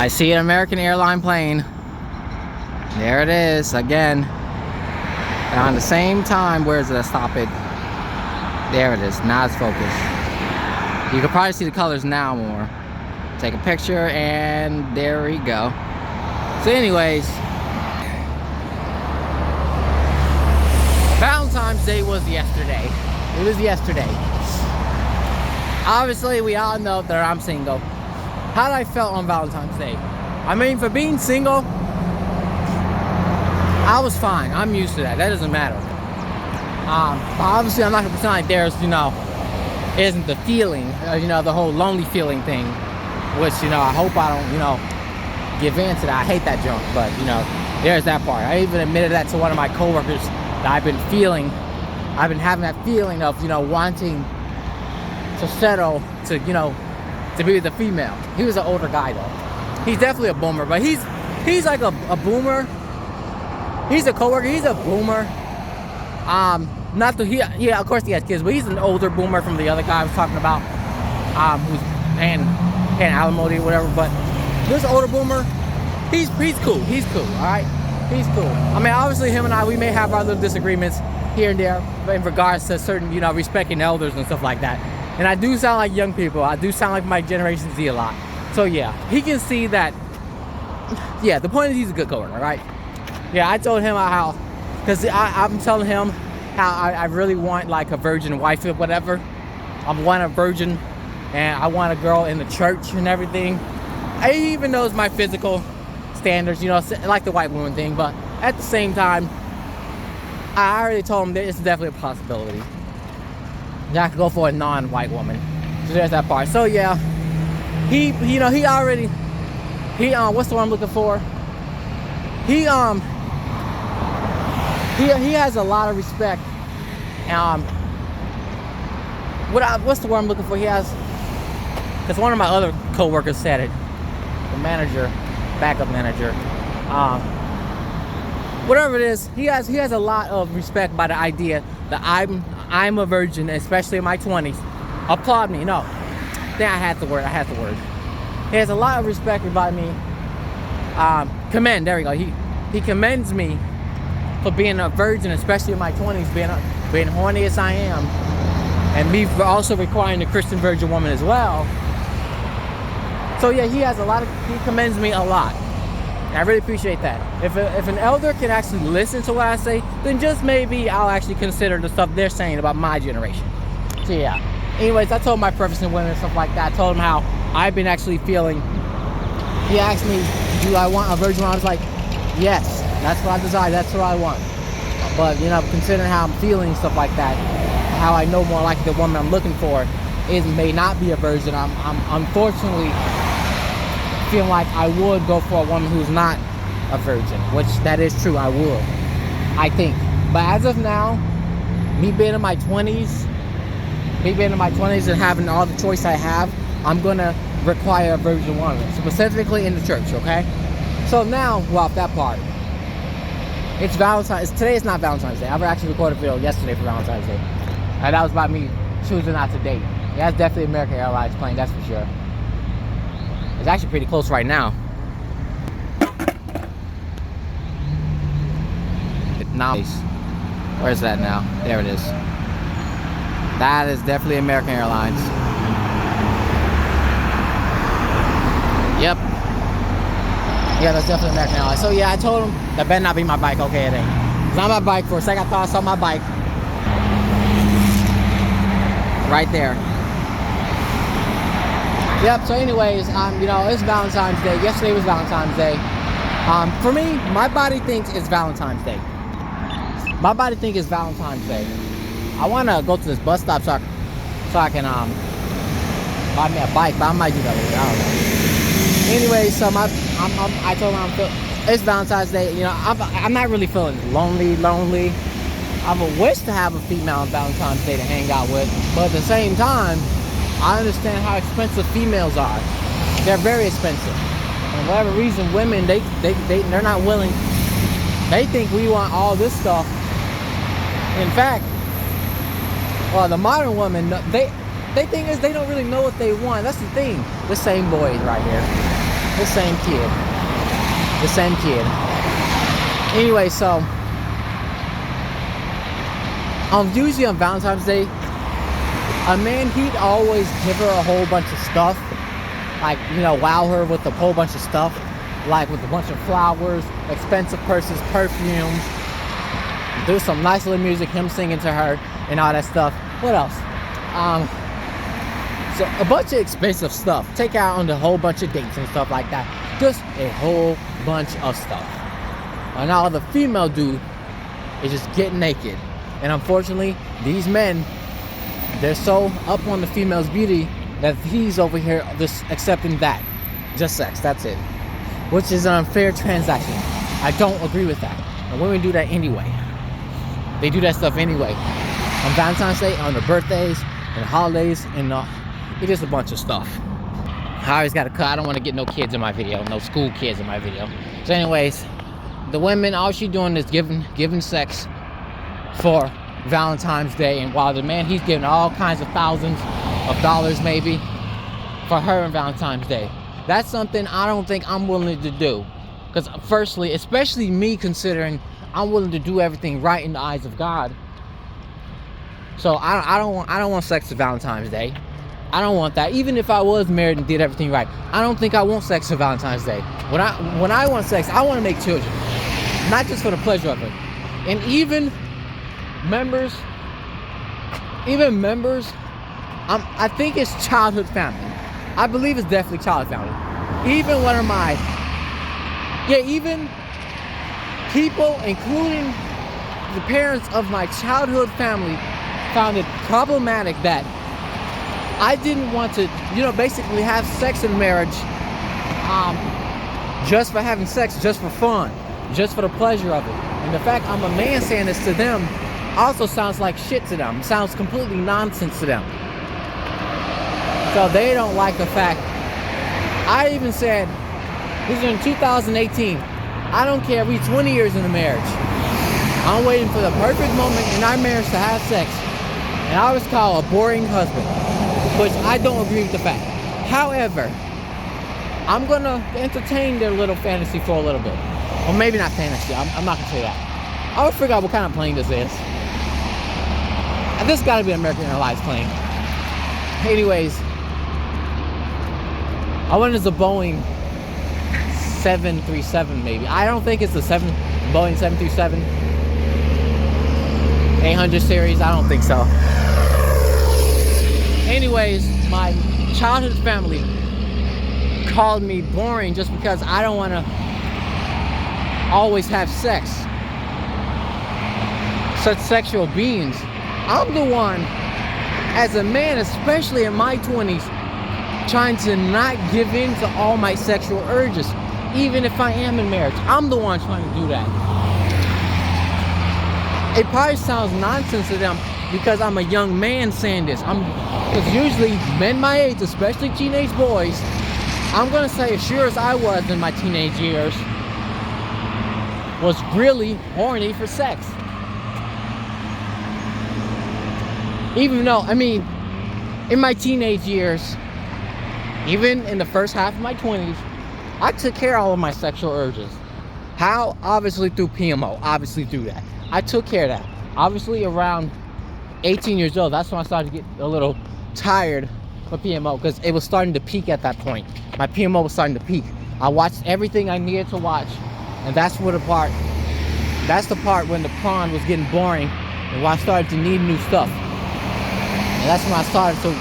I see an American airline plane. There it is again. And on the same time, where is it? Stop it. There it is. Now it's focused. You can probably see the colors now more. Take a picture, and there we go. So anyways, Valentine's Day was yesterday. It was yesterday. Obviously, we all know that I'm single. How did I felt on Valentine's Day? I mean, for being single, I was fine. I'm used to that. That doesn't matter. Obviously, I'm not gonna pretend like there's, isn't the feeling, the whole lonely feeling thing, which, I hope I don't, give in to that. I hate that junk, but, there's that part. I even admitted that to one of my coworkers that I've been having that feeling of, wanting to settle to, to be with a female. He was an older guy though. He's definitely a boomer, but he's like a boomer. He's a coworker. He's a boomer. Not the of course he has kids, but he's an older boomer from the other guy I was talking about, who's paying alimony or whatever. But this older boomer, he's cool. He's cool. All right, he's cool. I mean, obviously him and I, we may have our little disagreements here and there in regards to certain, respecting elders and stuff like that. And I do sound like young people. I do sound like my Generation Z a lot. So yeah, he can see that. Yeah, the point is he's a good coworker, all right? Yeah, I told him how, because I'm telling him how I really want like a virgin wife or whatever. I want a virgin, and I want a girl in the church and everything. He even knows my physical standards, like the white woman thing. But at the same time, I already told him that it's definitely a possibility that I could go for a non-white woman. So there's that part. So yeah, he what's the one I'm looking for? He has a lot of respect. What's the word I'm looking for? He has, because one of my other co-workers said it. The manager, backup manager, whatever it is, he has a lot of respect by the idea that I'm a virgin, especially in my 20s. Applaud me. No, then I had the word. He has a lot of respect by me. Commend. There we go. He commends me for being a virgin, especially in my 20s, being horny as I am, and me for also requiring a Christian virgin woman as well. So yeah, he commends me a lot. And I really appreciate that. If an elder can actually listen to what I say, then just maybe I'll actually consider the stuff they're saying about my generation. So yeah. Anyways, I told him my preference in women and stuff like that. I told him how I've been actually feeling. He asked me, do I want a virgin woman? I was like, yes, that's what I desire, that's what I want. But, considering how I'm feeling, stuff like that, how I know more like the woman I'm looking for may not be a virgin. I'm unfortunately feeling like I would go for a woman who's not a virgin, which that is true, I would, I think. But as of now, me being in my 20s and having all the choice I have, I'm gonna require a virgin woman, specifically in the church, okay? So now, well, off that part, it's Valentine's. Today is not Valentine's Day. I actually recorded a video yesterday for Valentine's Day, and that was about me choosing not to date. Yeah, that's definitely American Airlines plane, that's for sure. It's actually pretty close right now. Nice. Where's that now? There it is. That is definitely American Airlines. Yep. Yeah, that's definitely American Airlines. So yeah, I told him that better not be my bike. Okay, it ain't. It's not my bike. For a second, I thought I saw my bike right there. Yep. So anyways, it's Valentine's Day. Yesterday was Valentine's Day. For me, my body thinks it's Valentine's Day. My body thinks it's Valentine's Day. I want to go to this bus stop so I can buy me a bike, but I might do that later. I don't know. Anyway, so I told him it's Valentine's Day. I'm not really feeling lonely. I would wish to have a female on Valentine's Day to hang out with, but at the same time, I understand how expensive females are. They're very expensive. And for whatever reason, women they're not willing. They think we want all this stuff. In fact, well, the modern woman, they think is they don't really know what they want. That's the thing. The same boys right here. The same kid. The same kid. Anyway, so usually on Valentine's Day, a man, he'd always give her a whole bunch of stuff. Like, you know, wow her with a whole bunch of stuff. Like with a bunch of flowers, expensive purses, perfumes. Do some nice little music, him singing to her and all that stuff. What else? So a bunch of expensive stuff. Take out on a whole bunch of dates and stuff like that. Just a whole bunch of stuff. And all the female dude is just getting naked. And unfortunately, these men, they're so up on the female's beauty that he's over here just accepting that. Just sex, that's it. Which is an unfair transaction. I don't agree with that. And women do that anyway. They do that stuff anyway. On Valentine's Day, on their birthdays, and holidays, and it's just a bunch of stuff. I always gotta cut. I don't want to get no kids in my video, no school kids in my video. So anyways, the women, all she doing is giving sex for Valentine's Day, and while the man, he's giving all kinds of thousands of dollars maybe for her on Valentine's Day. That's something I don't think I'm willing to do. Because firstly, especially me, considering I'm willing to do everything right in the eyes of God. So I don't want sex for Valentine's Day. I don't want that. Even if I was married and did everything right, I don't think I want sex for Valentine's Day. When I want sex, I want to make children, not just for the pleasure of it. And even members, I think it's childhood family. I believe it's definitely childhood family. Even even people, including the parents of my childhood family, found it problematic that I didn't want to, basically have sex in marriage, just for having sex, just for fun, just for the pleasure of it. And the fact I'm a man saying this to them also sounds like shit to them. It sounds completely nonsense to them. So they don't like the fact. I even said, this is in 2018, I don't care if we 20 years in a marriage. I'm waiting for the perfect moment in our marriage to have sex. And I was called a boring husband, which I don't agree with the fact. However, I'm gonna entertain their little fantasy for a little bit. Or maybe not fantasy, I'm not gonna say that. I will figure out what kind of plane this is. And this gotta be an American Airlines plane. Anyways, I went as a Boeing 737 maybe. I don't think it's the Boeing 737 800 series. I don't think so. Anyways, my childhood family called me boring just because I don't want to always have sex. Such sexual beings. I'm the one, as a man, especially in my 20s, trying to not give in to all my sexual urges, even if I am in marriage. I'm the one trying to do that. It probably sounds nonsense to them because I'm a young man saying this. Because usually men my age, especially teenage boys, I'm gonna say as sure as I was in my teenage years, was really horny for sex. Even though, in my teenage years, even in the first half of my 20s, I took care of all of my sexual urges. How? Obviously through PMO. Obviously through that. I took care of that. Obviously around 18 years old, that's when I started to get a little tired of PMO because it was starting to peak at that point. My PMO was starting to peak. I watched everything I needed to watch, and that's the part when the prawn was getting boring and when I started to need new stuff. And that's when I started to,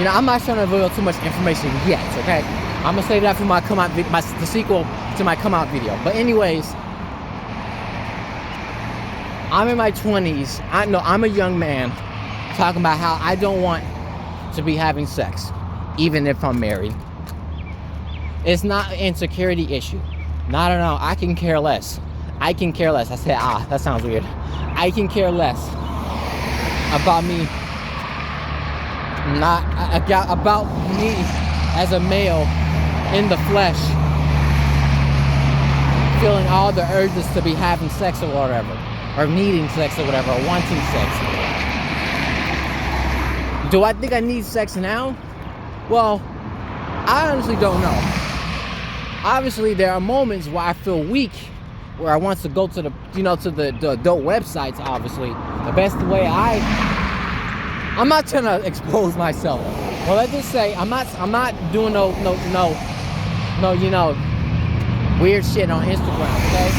I'm not trying to reveal too much information yet, okay? I'm gonna save that for my come out, the sequel to my come out video. But anyways, I'm in my 20s. I'm a young man talking about how I don't want to be having sex, even if I'm married. It's not an insecurity issue. No, I can care less. I can care less. I said, that sounds weird. I can care less about me. Not about me as a male in the flesh, feeling all the urges to be having sex or whatever, or needing sex or whatever, or wanting sex. Do I think I need sex now? Well, I honestly don't know. obviously there are moments where I feel weak, where I want to go to the, to the adult websites. Obviously, the best way I'm not trying to expose myself. Well, let's just say I'm not doing no weird shit on Instagram. Okay,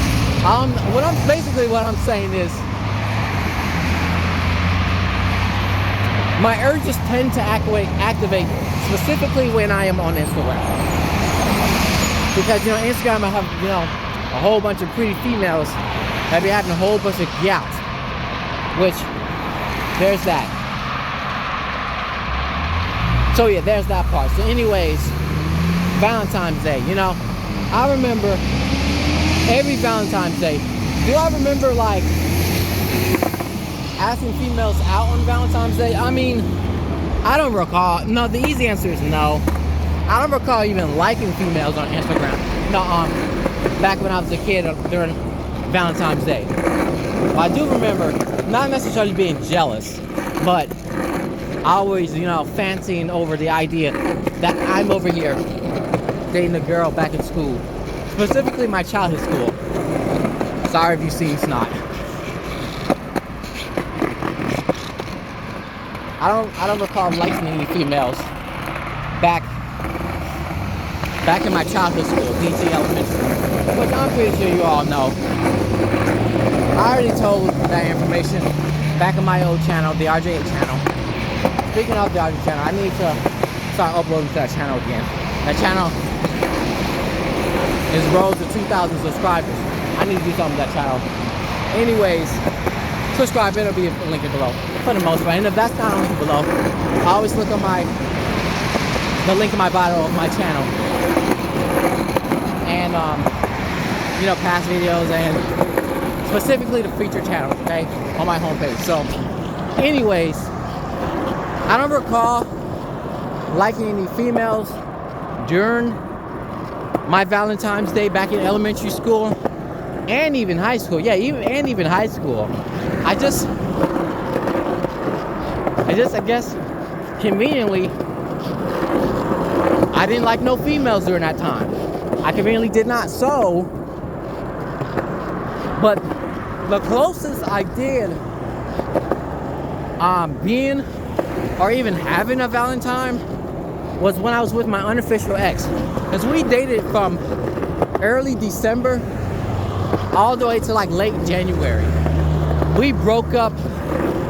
what I'm saying is, my urges tend to activate specifically when I am on Instagram, because Instagram, I have a whole bunch of pretty females that be having a whole bunch of gout, which there's that. So yeah, there's that part. So anyways, Valentine's Day, I remember every Valentine's Day. Do I remember like asking females out on Valentine's Day? I mean, I don't recall. No, the easy answer is no. I don't recall even liking females on Instagram. No, back when I was a kid during Valentine's Day. Well, I do remember not necessarily being jealous, but always, fancying over the idea that I'm over here dating a girl back in school, specifically my childhood school. Sorry if you've seen snot. I don't recall liking any females back in my childhood school, DT Elementary, which I'm pretty sure you all know. I already told that information back in my old channel, the RJ channel. Speaking of the RJ channel, I need to start uploading to that channel again. That channel is road to 2,000 subscribers. I need to do something with that channel. Anyways, subscribe, it'll be linked below for the most part. And if that's not linked below, I always look at the link in my bio of my channel. And past videos and specifically the feature channel, okay, on my homepage. So anyways, I don't recall liking any females during my Valentine's Day back in elementary school and even high school. Yeah, even high school. I guess conveniently, I didn't like no females during that time. I conveniently did not. So, but the closest I did being or even having a Valentine was when I was with my unofficial ex. Because we dated from early December all the way to like late January. We broke up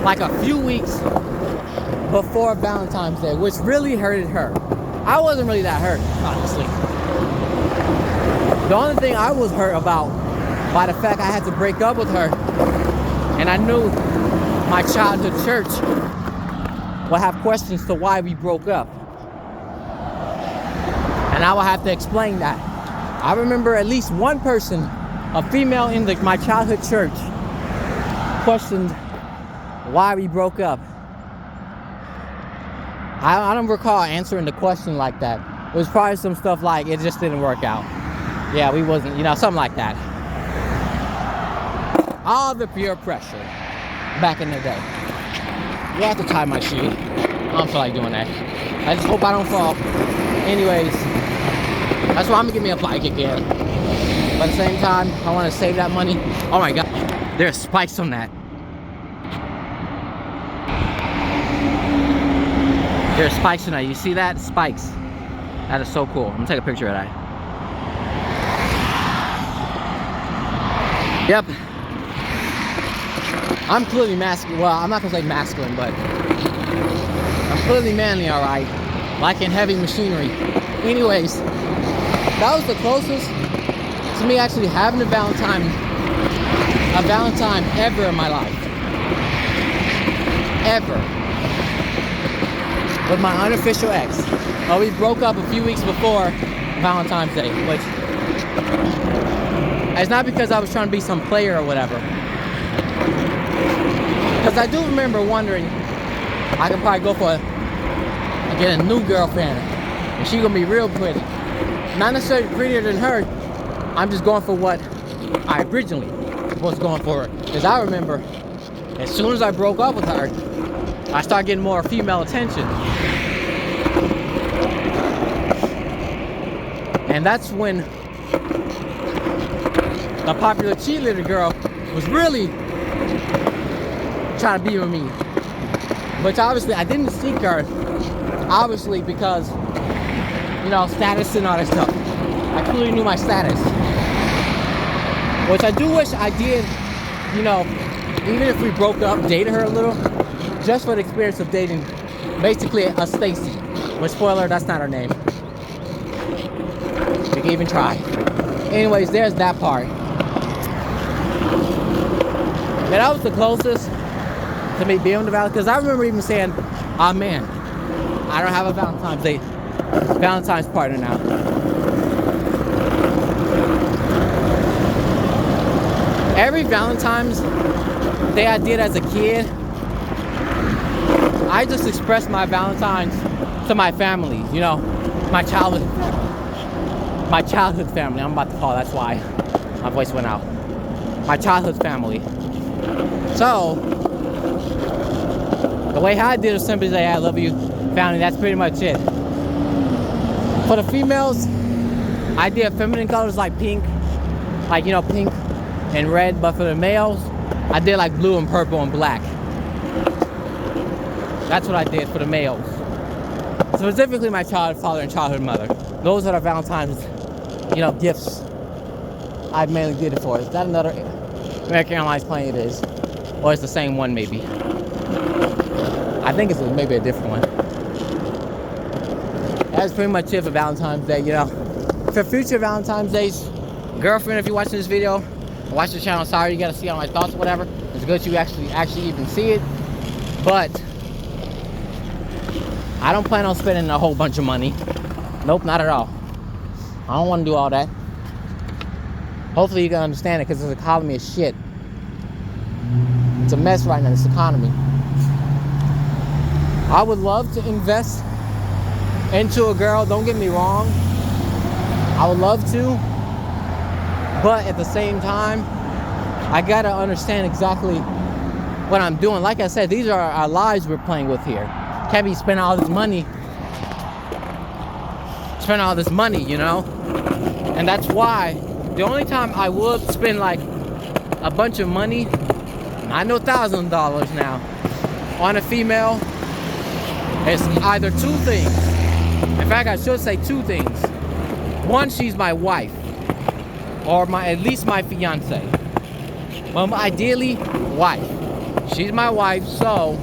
like a few weeks before Valentine's Day, which really hurted her. I wasn't really that hurt, honestly. The only thing I was hurt about by the fact I had to break up with her, and I knew my childhood church would have questions to why we broke up. And I would have to explain that. I remember at least one person, a female in my childhood church, questioned why we broke up. I don't recall answering the question like that. It was probably some stuff like, it just didn't work out. Yeah, we wasn't, something like that. All the peer pressure back in the day. You have to tie my shoe. I don't feel like doing that. I just hope I don't fall. Anyways, that's why I'm gonna give me a bike again. But at the same time, I want to save that money. Oh my God, there's spikes on that. There's spikes in that. You see that? Spikes. That is so cool. I'm gonna take a picture of that. Yep. I'm clearly masculine. Well, I'm not gonna say masculine, but I'm clearly manly, all right. Like in heavy machinery. Anyways, that was the closest to me actually having a Valentine ever in my life. Ever. With my unofficial ex. Well, we broke up a few weeks before Valentine's Day, which it's not because I was trying to be some player or whatever. Because I do remember wondering, I could probably go get a new girlfriend, and she gonna be real pretty. Not necessarily prettier than her. I'm just going for what I originally was going for. Because I remember, as soon as I broke up with her, I started getting more female attention. And that's when the popular cheerleader girl was really trying to be with me. Which obviously I didn't seek her, obviously, because, you know, status and all that stuff. I clearly knew my status. Which I do wish I did, you know, even if we broke up, dated her a little, just for the experience of dating basically a Stacy. But spoiler, that's not her name. We can even try. Anyways, there's that part. And that was the closest to me being on the Valentine, because I remember even saying, oh man, I don't have a Valentine's partner now. Every Valentine's Day I did as a kid, I just expressed my Valentines to my family, you know, my childhood family. I'm about to call, that's why my voice went out. My childhood family. So, the way I did it was simply say, I love you, family. That's pretty much it. For the females, I did feminine colors like pink, like, you know, pink and red. But for the males, I did like blue and purple and black. That's what I did for the males. Specifically my childhood father and childhood mother. Those are the Valentine's, you know, gifts I mainly did it for. Is that another American Airlines plane? It is. Or it's the same one maybe. I think it's maybe a different one. That's pretty much it for Valentine's Day, you know. For future Valentine's Days, girlfriend, if you're watching this video, watch the channel. Sorry you gotta see all my thoughts, whatever. It's good you actually even see it. But I don't plan on spending a whole bunch of money. Nope, not at all. I don't want to do all that. Hopefully you can understand it, because this economy is shit. It's a mess right now, this economy. I would love to invest into a girl, don't get me wrong. I would love to. But at the same time, I gotta understand exactly what I'm doing. Like I said, these are our lives we're playing with here. Can't be spending all this money. You know? And that's why the only time I would spend like a bunch of money, I know $1,000 now, on a female, it's either two things. In fact, I should say two things. One, she's my wife, or at least my fiance. Well, ideally, wife. She's my wife, so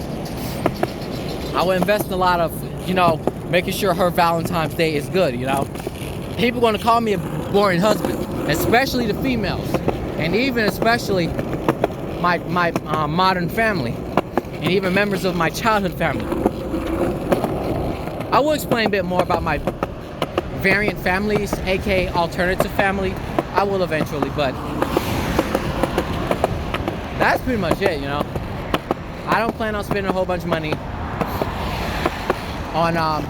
I would invest a lot of, you know, making sure her Valentine's Day is good, you know. People are going to call me a boring husband, especially the females, and even especially my modern family, and even members of my childhood family. I will explain a bit more about my variant families, aka alternative family. I will eventually, but that's pretty much it, you know. I don't plan on spending a whole bunch of money on on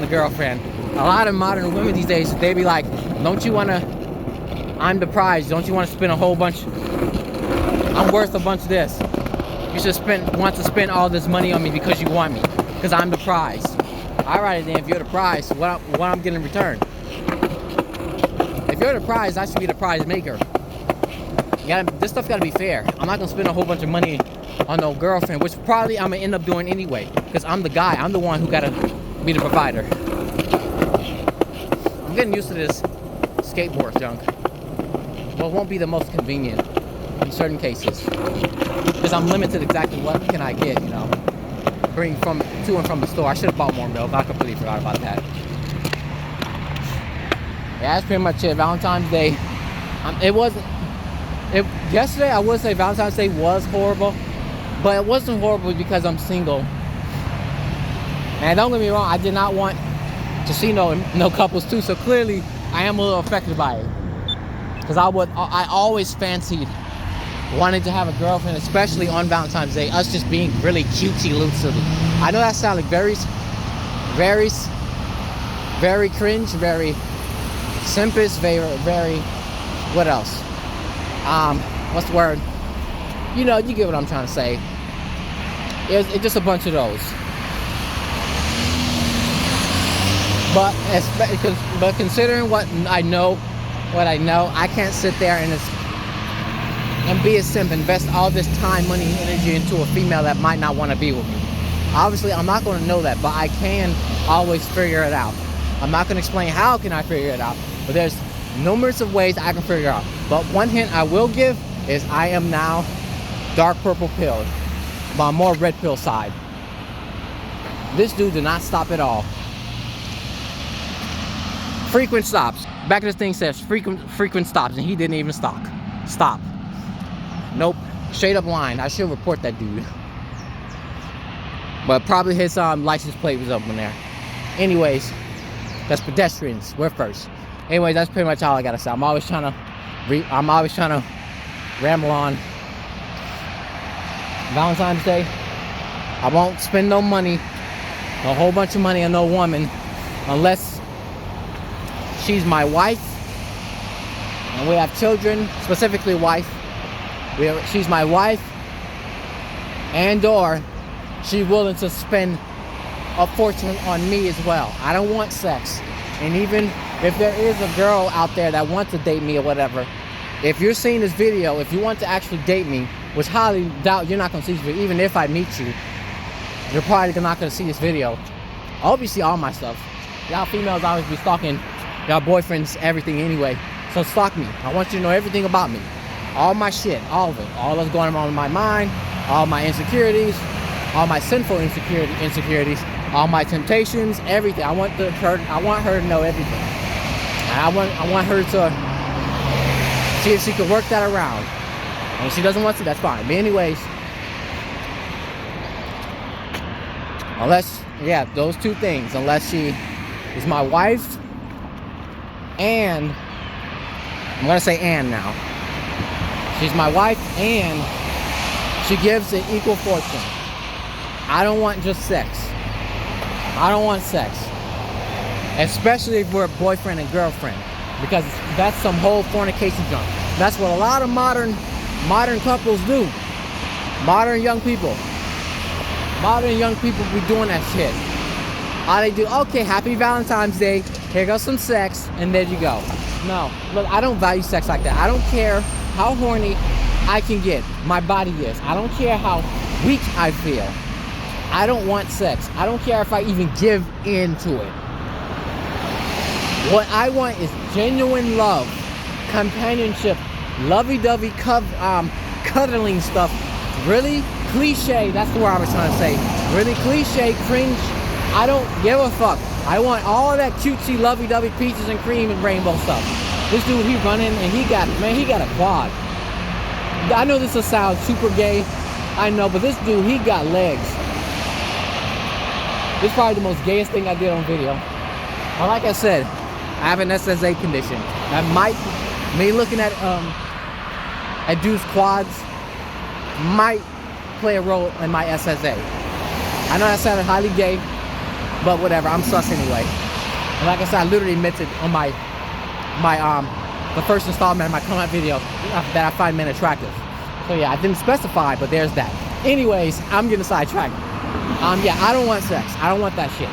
a girlfriend. A lot of modern women these days, they be like, don't you want to, I'm the prize, don't you want to spend a whole bunch, I'm worth a bunch of this. You should want to spend all this money on me because you want me, because I'm the prize. Alright then, if you're the prize, what I'm getting in return? If you're the prize, I should be the prize maker. This stuff gotta be fair. I'm not gonna spend a whole bunch of money on no girlfriend, which probably I'm gonna end up doing anyway, because I'm the guy. I'm the one who gotta be the provider. I'm getting used to this skateboard junk. Well, it won't be the most convenient in certain cases, because I'm limited exactly what can I get, you know, bring to and from the store. I should have bought more milk. I completely forgot about that. Yeah, that's pretty much it. Valentine's Day. Yesterday, I would say Valentine's Day was horrible, but it wasn't horrible because I'm single. And don't get me wrong, I did not want to see no couples too, so clearly I am a little affected by it. Because I always fancied wanting to have a girlfriend, especially on Valentine's Day, us just being really cutesy-loosey. I know that sounded very, very, very cringe, very simpest, very, what else? What's the word? You know, you get what I'm trying to say. It's just a bunch of those. but considering what I know, I can't sit there and be a simp, invest all this time, money, and energy into a female that might not want to be with me. Obviously, I'm not going to know that, but I can always figure it out. I'm not going to explain how can I figure it out, but there's numerous of ways I can figure it out. But one hint I will give is I am now dark purple pill, but more red pill side. This dude did not stop at all. Frequent stops. Back of this thing says frequent stops, and he didn't even stop. Nope. Straight up line. I should report that dude. But probably his license plate was up in there. Anyways, that's pedestrians. We're first. Anyways, that's pretty much all I gotta say. I'm always trying to ramble on. Valentine's Day, I won't spend no money, a whole bunch of money on no woman, unless she's my wife and we have children, specifically wife. She's my wife, and or she's willing to spend a fortune on me as well. I don't want sex. And even if there is a girl out there that wants to date me or whatever, if you're seeing this video, if you want to actually date me, which highly doubt you're not going to see this video, even if I meet you, you're probably not going to see this video. I hope you see all my stuff. Y'all females always be stalking y'all boyfriends, everything anyway. So stalk me. I want you to know everything about me. All my shit, all of it. All that's going on in my mind, all my insecurities, all my sinful insecurities, all my temptations, everything. I want her to know everything. And I want her to see if she can work that around. And if she doesn't want to, that's fine. But anyways, those two things. Unless she is my wife, and I'm gonna say and now. She's my wife, and she gives an equal fortune. I don't want just sex. I don't want sex. Especially if we're boyfriend and girlfriend. Because that's some whole fornication junk. That's what a lot of modern couples do. Modern young people be doing that shit. All they do, okay, happy Valentine's Day, here goes some sex, and there you go. No, look, I don't value sex like that. I don't care how horny I can get, my body is. I don't care how weak I feel. I don't want sex. I don't care if I even give into it. What I want is genuine love, companionship, lovey-dovey cuddling stuff. Really cliche, that's the word I was trying to say. Really cliche, cringe. I don't give a fuck. I want all of that cutesy, lovey-dovey peaches and cream and rainbow stuff. This dude, he running and he got a quad. I know this will sound super gay. I know, but this dude, he got legs. This is probably the most gayest thing I did on video. But like I said, I have an SSA condition. That might, me looking at dude's quads might play a role in my SSA. I know that sounded highly gay, but whatever, I'm sus anyway. And like I said, I literally admitted on the first installment of my comment video that I find men attractive. So yeah, I didn't specify, but there's that. Anyways, I'm getting sidetracked. I don't want sex. I don't want that shit.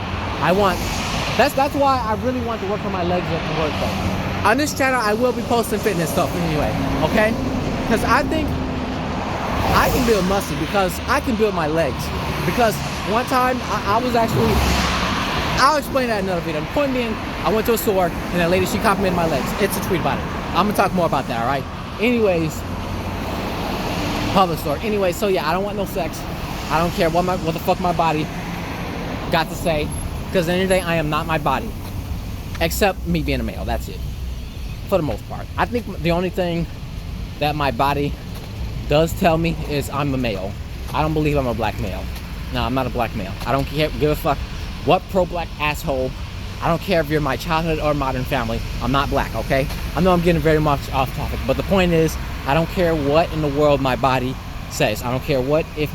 That's why I really want to work on my legs at work though. On this channel, I will be posting fitness stuff anyway, okay? Because I think I can build muscle because I can build my legs. Because one time, I'll explain that in another video. The point being, I went to a store and that lady, she complimented my legs. It's a tweet about it. I'm gonna talk more about that, all right? Anyways, public store. Anyway, so yeah, I don't want no sex. I don't care what the fuck my body got to say. Because at the end of the day, I am not my body. Except me being a male, that's it. For the most part. I think the only thing that my body does tell me is I'm a male. I don't believe I'm a black male. No, I'm not a black male. I don't give a fuck what pro-black asshole. I don't care if you're my childhood or modern family. I'm not black, okay? I know I'm getting very much off topic, but the point is, I don't care what in the world my body says. I don't care if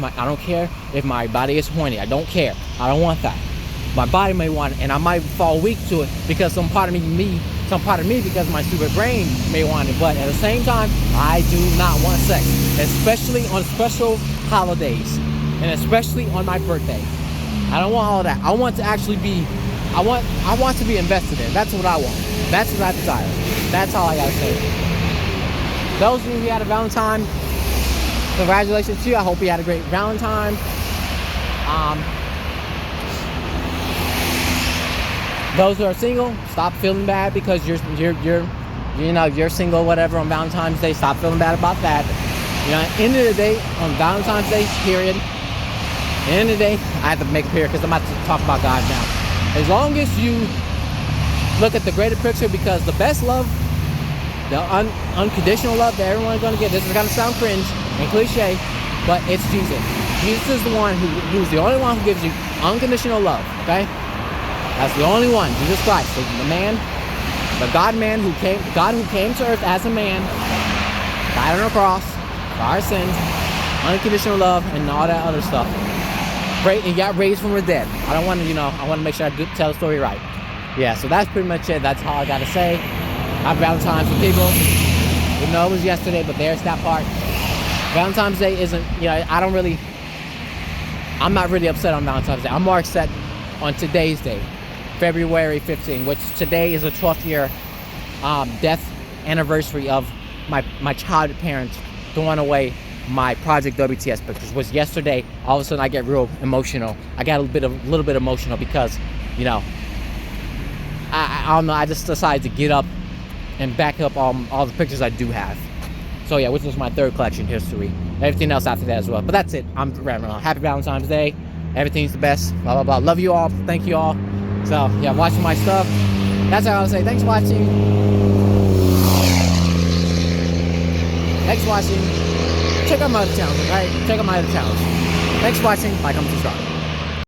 my body is horny. I don't care. I don't want that. My body may want it, and I might fall weak to it because some part of me because my stupid brain may want it. But at the same time, I do not want sex, especially on special holidays, and especially on my birthday. I don't want all of that. I want to actually be I want to be invested in. That's what I want. That's what I desire. That's all I gotta say. Those of you who had a Valentine, congratulations to you. I hope you had a great Valentine. Those who are single, stop feeling bad because you're single, whatever, on Valentine's Day. Stop feeling bad about that. You know, at the end of the day, on Valentine's Day, period. At the end of the day, I have to make a period because I'm about to talk about God now. As long as you look at the greater picture, because the best love, the unconditional love that everyone's going to get, this is going to sound cringe and cliche, but it's Jesus. Jesus is the one who's the only one who gives you unconditional love, okay? That's the only one, Jesus Christ, the man, the God-man God who came to earth as a man, died on a cross for our sins, unconditional love, and all that other stuff. Great, and got raised from the dead. I don't want to, I want to make sure I tell the story right. Yeah, so that's pretty much it. That's all I got to say. Happy Valentine's for people. Even though it was yesterday, but there's that part. Valentine's Day isn't, I'm not really upset on Valentine's Day. I'm more upset on today's day, February 15th, which today is the 12th year death anniversary of my childhood parents throwing away my Project WTS pictures. Was yesterday. All of a sudden I get real emotional. I got a little bit emotional because, I don't know, I just decided to get up and back up all the pictures I do have. So yeah, which was my third collection history. Everything else after that as well. But that's it. I'm rambling on. Happy Valentine's Day. Everything's the best. Blah, blah, blah. Love you all. Thank you all. So yeah, watching my stuff. That's all I'll say. Thanks for watching. Check out my other channels, right? Check out my other channels. Thanks for watching. Like, comment, subscribe.